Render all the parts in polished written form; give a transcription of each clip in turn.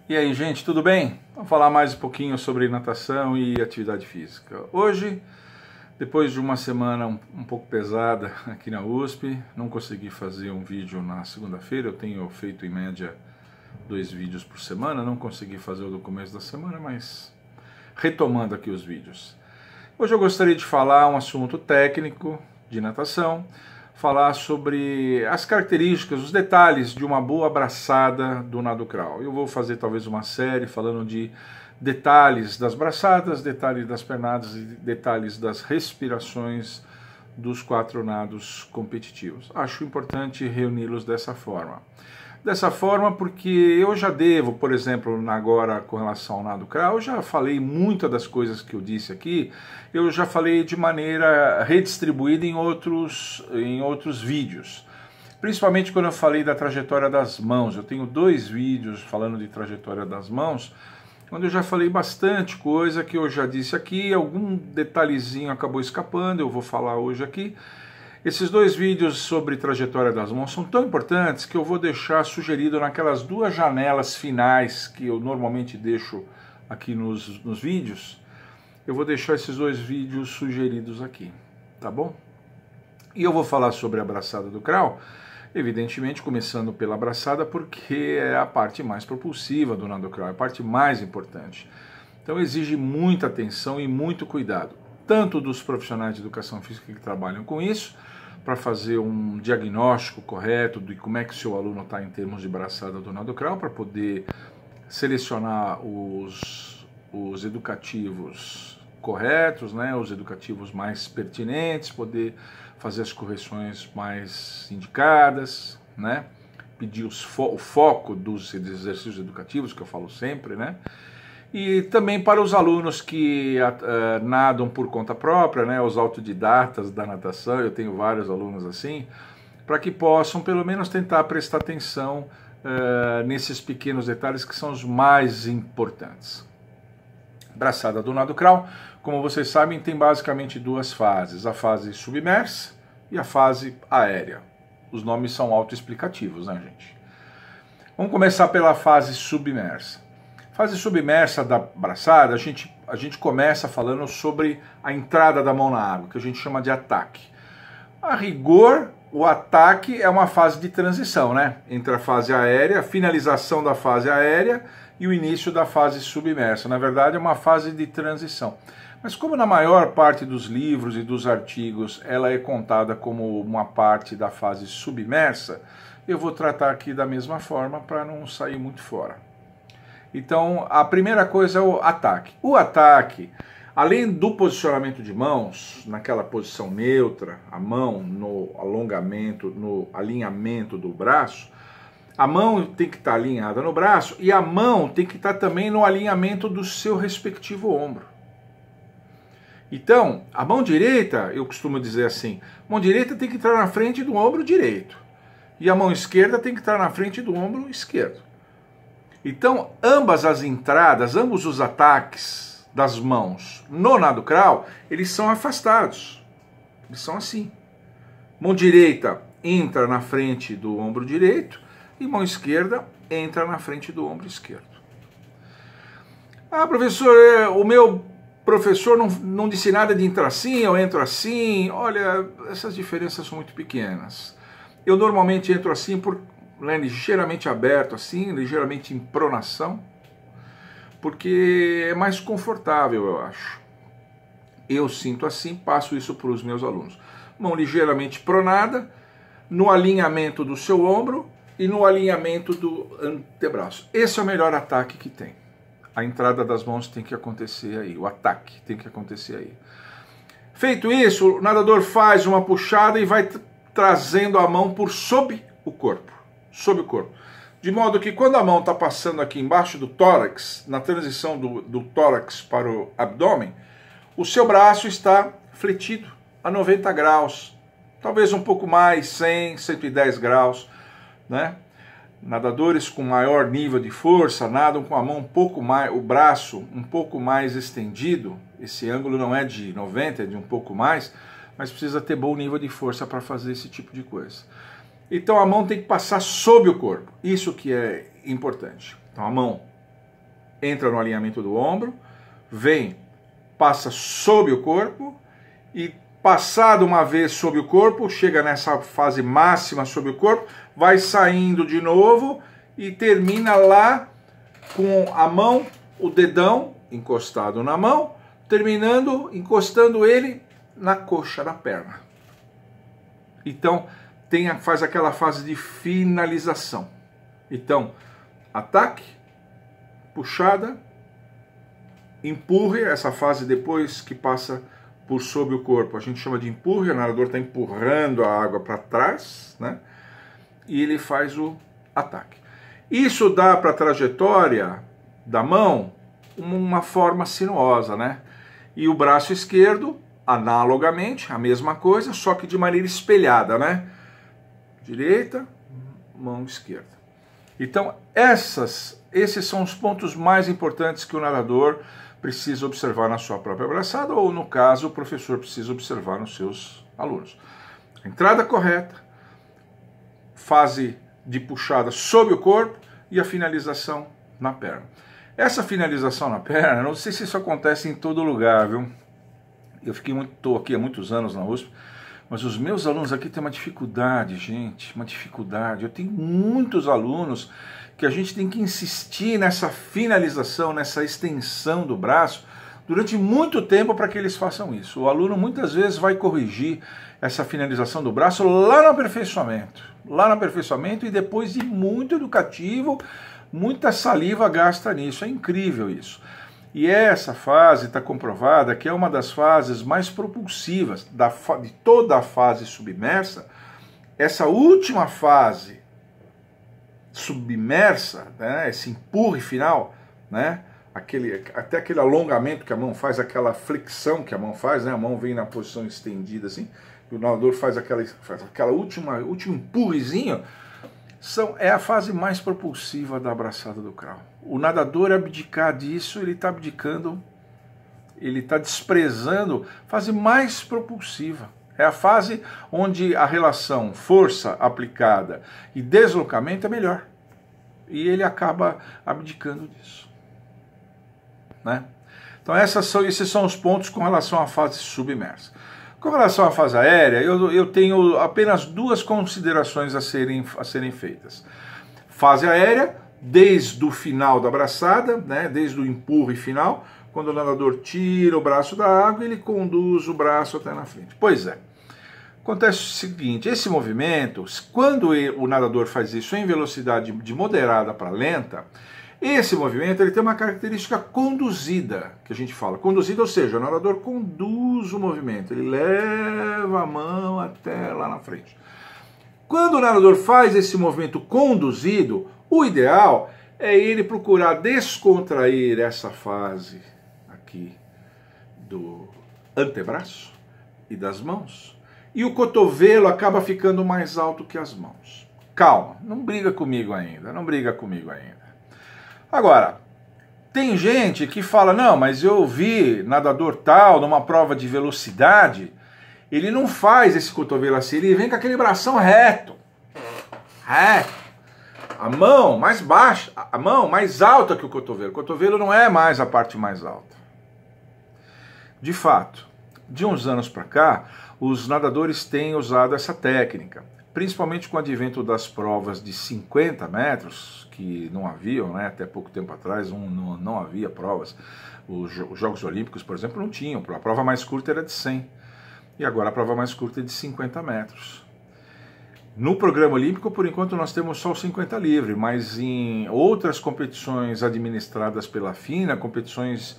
E aí, gente, tudo bem? Vamos falar mais um pouquinho sobre natação e atividade física. Hoje, depois de uma semana um pouco pesada aqui na USP, não consegui fazer um vídeo na segunda-feira. Eu tenho feito em média 2 vídeos por semana, não consegui fazer o do começo da semana, mas retomando aqui os vídeos. Hoje eu gostaria de falar um assunto técnico de natação, falar sobre as características, os detalhes de uma boa braçada do nado crawl. Eu vou fazer talvez uma série falando de detalhes das braçadas, detalhes das pernadas e detalhes das respirações dos 4 nados competitivos. Acho importante reuni-los dessa forma. Dessa forma porque eu já devo, por exemplo, agora com relação ao nado crawl, eu já falei muitas das coisas que eu disse aqui, eu já falei de maneira redistribuída em outros vídeos. Principalmente quando eu falei da trajetória das mãos. Eu tenho 2 vídeos falando de trajetória das mãos, onde eu já falei bastante coisa que eu já disse aqui, algum detalhezinho acabou escapando, eu vou falar hoje aqui. Esses 2 vídeos sobre trajetória das mãos são tão importantes que eu vou deixar sugerido naquelas 2 janelas finais que eu normalmente deixo aqui nos vídeos. Eu vou deixar esses 2 vídeos sugeridos aqui, tá bom? E eu vou falar sobre a braçada do crawl, evidentemente começando pela braçada porque é a parte mais propulsiva do nado crawl, é a parte mais importante. Então exige muita atenção e muito cuidado, tanto dos profissionais de educação física que trabalham com isso, para fazer um diagnóstico correto de como é que o seu aluno está em termos de braçada do nado crawl, para poder selecionar os educativos corretos, né, os educativos mais pertinentes, poder fazer as correções mais indicadas, né, pedir o foco dos exercícios educativos, que eu falo sempre, né, e também para os alunos que nadam por conta própria, né, os autodidatas da natação, eu tenho vários alunos assim, para que possam pelo menos tentar prestar atenção nesses pequenos detalhes que são os mais importantes. Braçada do nado crawl, como vocês sabem, tem basicamente 2 fases, a fase submersa e a fase aérea. Os nomes são autoexplicativos, né, gente? Vamos começar pela fase submersa. Fase submersa da braçada, a gente começa falando sobre a entrada da mão na água, que a gente chama de ataque. A rigor, o ataque é uma fase de transição, né? Entre a fase aérea, a finalização da fase aérea e o início da fase submersa. Na verdade, é uma fase de transição. Mas como na maior parte dos livros e dos artigos ela é contada como uma parte da fase submersa, eu vou tratar aqui da mesma forma para não sair muito fora. Então, a primeira coisa é o ataque. O ataque, além do posicionamento de mãos, naquela posição neutra, a mão no alongamento, no alinhamento do braço, a mão tem que estar alinhada no braço e a mão tem que estar também no alinhamento do seu respectivo ombro. Então, a mão direita, eu costumo dizer assim, a mão direita tem que estar na frente do ombro direito e a mão esquerda tem que estar na frente do ombro esquerdo. Então, ambas as entradas, ambos os ataques das mãos no nado crawl, eles são afastados. Eles são assim. Mão direita entra na frente do ombro direito e mão esquerda entra na frente do ombro esquerdo. Ah, professor, o meu professor não disse nada de entrar assim, eu entro assim. Olha, essas diferenças são muito pequenas. Eu normalmente entro assim ligeiramente aberto assim, ligeiramente em pronação, porque é mais confortável, eu acho. Eu sinto assim, passo isso para os meus alunos. Mão ligeiramente pronada, no alinhamento do seu ombro e no alinhamento do antebraço. Esse é o melhor ataque que tem. A entrada das mãos tem que acontecer aí, o ataque tem que acontecer aí. Feito isso, o nadador faz uma puxada e vai trazendo a mão por sob o corpo. Sob o corpo. De modo que quando a mão está passando aqui embaixo do tórax, na transição do tórax para o abdômen, o seu braço está fletido a 90 graus, talvez um pouco mais, 100, 110 graus, né? Nadadores com maior nível de força nadam com a mão um pouco mais, o braço um pouco mais estendido. Esse ângulo não é de 90, é de um pouco mais, mas precisa ter bom nível de força para fazer esse tipo de coisa. Então a mão tem que passar sob o corpo, isso que é importante. Então a mão entra no alinhamento do ombro, vem, passa sob o corpo e passado uma vez sob o corpo, chega nessa fase máxima sob o corpo, vai saindo de novo e termina lá com a mão, o dedão encostado na mão, encostando ele na coxa, na perna. Então, faz aquela fase de finalização. Então, ataque, puxada, empurre, essa fase depois que passa por sob o corpo, a gente chama de empurre, o nadador está empurrando a água para trás, né? E ele faz o ataque. Isso dá para a trajetória da mão uma forma sinuosa, né? E o braço esquerdo, analogamente, a mesma coisa, só que de maneira espelhada, né? Direita, mão esquerda. Então, esses são os pontos mais importantes que o nadador precisa observar na sua própria braçada, ou no caso, o professor precisa observar nos seus alunos. Entrada correta, fase de puxada sob o corpo e a finalização na perna. Essa finalização na perna, não sei se isso acontece em todo lugar, viu? Estou aqui há muitos anos na USP, mas os meus alunos aqui têm uma dificuldade, gente, uma dificuldade. Eu tenho muitos alunos que a gente tem que insistir nessa finalização, nessa extensão do braço, durante muito tempo para que eles façam isso. O aluno muitas vezes vai corrigir essa finalização do braço lá no aperfeiçoamento e depois de muito educativo, muita saliva gasta nisso. É incrível isso. E essa fase está comprovada que é uma das fases mais propulsivas de toda a fase submersa. Essa última fase submersa, né, esse empurre final, né, até aquele alongamento que a mão faz, aquela flexão que a mão faz, né, a mão vem na posição estendida assim, e o nadador faz aquela último empurrezinho, é a fase mais propulsiva da braçada do crawl. O nadador abdicar disso, ele está abdicando, ele está desprezando a fase mais propulsiva. É a fase onde a relação força aplicada e deslocamento é melhor. E ele acaba abdicando disso, né? Então esses são os pontos com relação à fase submersa. Com relação à fase aérea, eu tenho apenas duas considerações a serem feitas. Fase aérea, desde o final da braçada, né, desde o empurre final, quando o nadador tira o braço da água, ele conduz o braço até na frente. Pois é, acontece o seguinte, esse movimento, quando o nadador faz isso em velocidade de moderada para lenta, esse movimento ele tem uma característica conduzida, que a gente fala. Conduzida, ou seja, o nadador conduz o movimento, ele leva a mão até lá na frente. Quando o nadador faz esse movimento conduzido, o ideal é ele procurar descontrair essa fase aqui do antebraço e das mãos, e o cotovelo acaba ficando mais alto que as mãos. Calma, não briga comigo ainda, não briga comigo ainda. Agora, tem gente que fala, não, mas eu vi nadador tal numa prova de velocidade, ele não faz esse cotovelo assim, ele vem com aquele bração reto. A mão mais baixa, a mão mais alta que o cotovelo não é mais a parte mais alta. De fato, de uns anos para cá, os nadadores têm usado essa técnica, principalmente com o advento das provas de 50 metros, que não haviam, né, até pouco tempo atrás, não havia provas. Os Jogos Olímpicos, por exemplo, não tinham, a prova mais curta era de 100, e agora a prova mais curta é de 50 metros. No programa olímpico, por enquanto, nós temos só o 50 livre, mas em outras competições administradas pela FINA, competições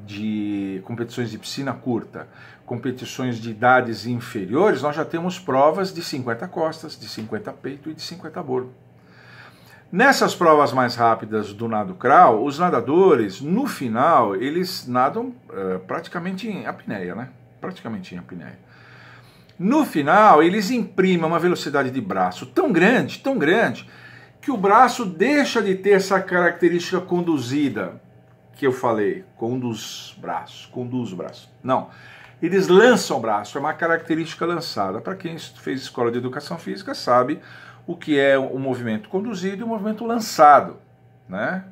de piscina curta, competições de idades inferiores, nós já temos provas de 50 costas, de 50 peito e de 50 bordo. Nessas provas mais rápidas do nado crawl, os nadadores, no final, eles nadam praticamente em apneia, né? Praticamente em apneia. No final, eles imprimem uma velocidade de braço tão grande, que o braço deixa de ter essa característica conduzida, que eu falei, conduz o braço. Não, eles lançam o braço, é uma característica lançada. Para quem fez escola de educação física sabe o que é o movimento conduzido e o movimento lançado, né?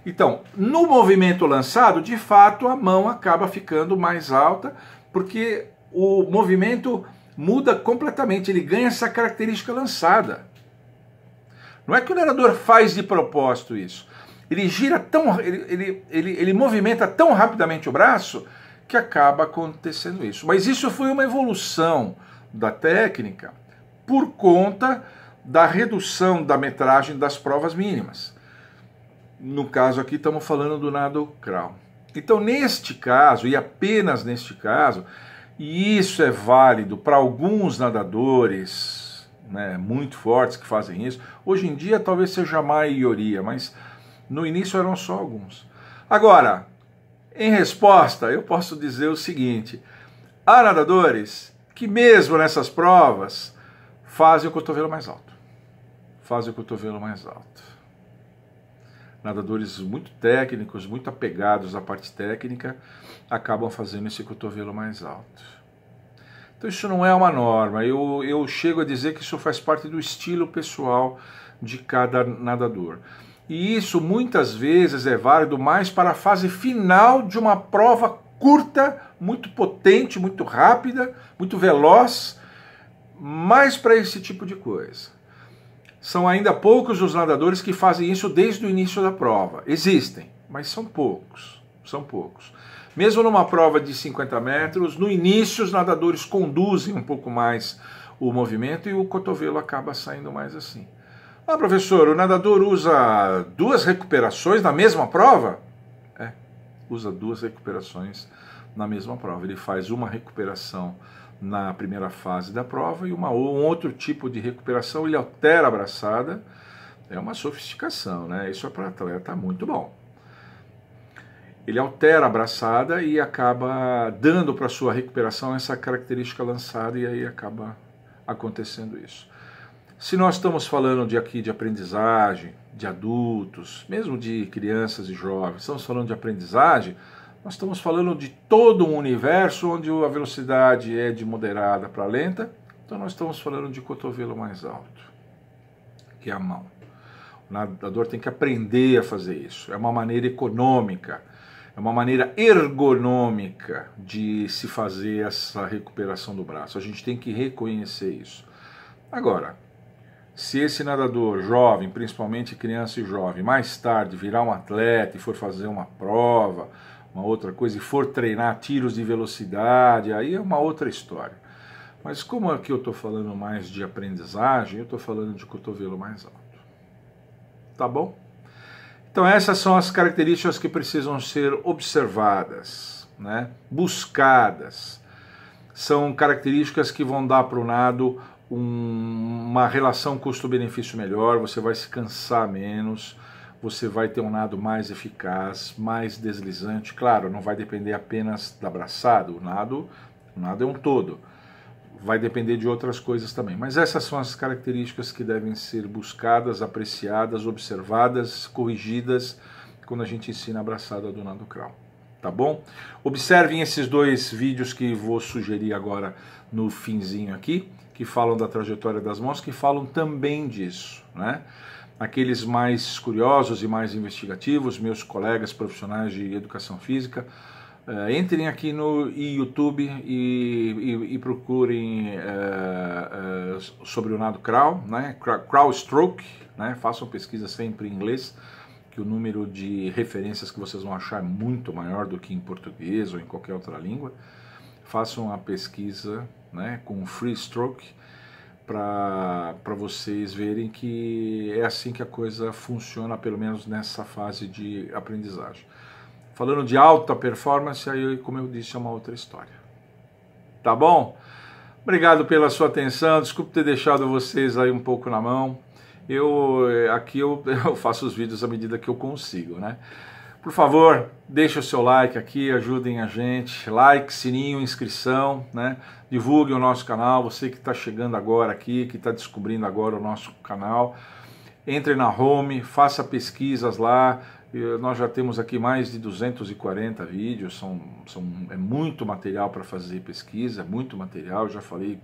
Então, no movimento lançado, de fato, a mão acaba ficando mais alta, porque o movimento muda completamente, ele ganha essa característica lançada. Não é que o nadador faz de propósito isso. Ele gira tão, ele movimenta tão rapidamente o braço que acaba acontecendo isso. Mas isso foi uma evolução da técnica por conta da redução da metragem das provas mínimas. No caso aqui estamos falando do nado crawl. Então neste caso, e apenas neste caso, e isso é válido para alguns nadadores, né, muito fortes que fazem isso, hoje em dia talvez seja a maioria, mas no início eram só alguns. Agora, em resposta, eu posso dizer o seguinte: há nadadores que mesmo nessas provas fazem o cotovelo mais alto. Fazem o cotovelo mais alto. Nadadores muito técnicos, muito apegados à parte técnica, acabam fazendo esse cotovelo mais alto. Então isso não é uma norma, eu chego a dizer que isso faz parte do estilo pessoal de cada nadador. E isso muitas vezes é válido mais para a fase final de uma prova curta, muito potente, muito rápida, muito veloz, mais para esse tipo de coisa. São ainda poucos os nadadores que fazem isso desde o início da prova. Existem, mas são poucos, são poucos. Mesmo numa prova de 50 metros, no início os nadadores conduzem um pouco mais o movimento e o cotovelo acaba saindo mais assim. Ah, professor, o nadador usa 2 recuperações na mesma prova? É, usa 2 recuperações na mesma prova. Ele faz uma recuperação na primeira fase da prova e um outro tipo de recuperação, ele altera a braçada. É uma sofisticação, né? Isso é para atleta muito bom. Ele altera a braçada e acaba dando para a sua recuperação essa característica lançada e aí acaba acontecendo isso. Se nós estamos falando aqui de aprendizagem, de adultos, mesmo de crianças e jovens, estamos falando de aprendizagem, nós estamos falando de todo um universo onde a velocidade é de moderada para lenta, então nós estamos falando de cotovelo mais alto, que é a mão. O nadador tem que aprender a fazer isso, é uma maneira econômica, é uma maneira ergonômica de se fazer essa recuperação do braço, a gente tem que reconhecer isso. Agora, se esse nadador jovem, principalmente criança e jovem, mais tarde virar um atleta e for fazer uma prova, uma outra coisa, e for treinar tiros de velocidade, aí é uma outra história. Mas como aqui eu estou falando mais de aprendizagem, eu estou falando de cotovelo mais alto. Tá bom? Então essas são as características que precisam ser observadas, né? Buscadas. São características que vão dar para o nado uma relação custo-benefício melhor, você vai se cansar menos, você vai ter um nado mais eficaz, mais deslizante. Claro, não vai depender apenas da braçada, o nado é um todo. Vai depender de outras coisas também. Mas essas são as características que devem ser buscadas, apreciadas, observadas, corrigidas quando a gente ensina a braçada do nado crawl. Tá bom? Observem esses 2 vídeos que vou sugerir agora no finzinho aqui, que falam da trajetória das mãos, que falam também disso, né? Aqueles mais curiosos e mais investigativos, meus colegas profissionais de educação física, entrem aqui no YouTube e procurem sobre o nado crawl, né? Crawl stroke, né? Façam pesquisa sempre em inglês, que o número de referências que vocês vão achar é muito maior do que em português ou em qualquer outra língua. Façam a pesquisa, né, com free stroke para vocês verem que é assim que a coisa funciona, pelo menos nessa fase de aprendizagem. Falando de alta performance, aí, como eu disse, é uma outra história. Tá bom? Obrigado pela sua atenção, desculpe ter deixado vocês aí um pouco na mão. Aqui eu faço os vídeos à medida que eu consigo, né? Por favor, deixe o seu like aqui, ajudem a gente, like, sininho, inscrição, né? Divulguem o nosso canal, você que está chegando agora aqui, que está descobrindo agora o nosso canal, entre na home, faça pesquisas lá, nós já temos aqui mais de 240 vídeos, é muito material para fazer pesquisa, muito material, já falei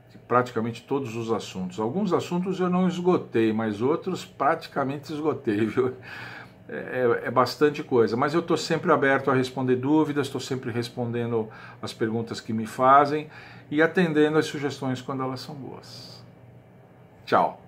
de praticamente todos os assuntos. Alguns assuntos eu não esgotei, mas outros praticamente esgotei, viu? é bastante coisa, mas eu estou sempre aberto a responder dúvidas, estou sempre respondendo as perguntas que me fazem e atendendo as sugestões quando elas são boas. Tchau!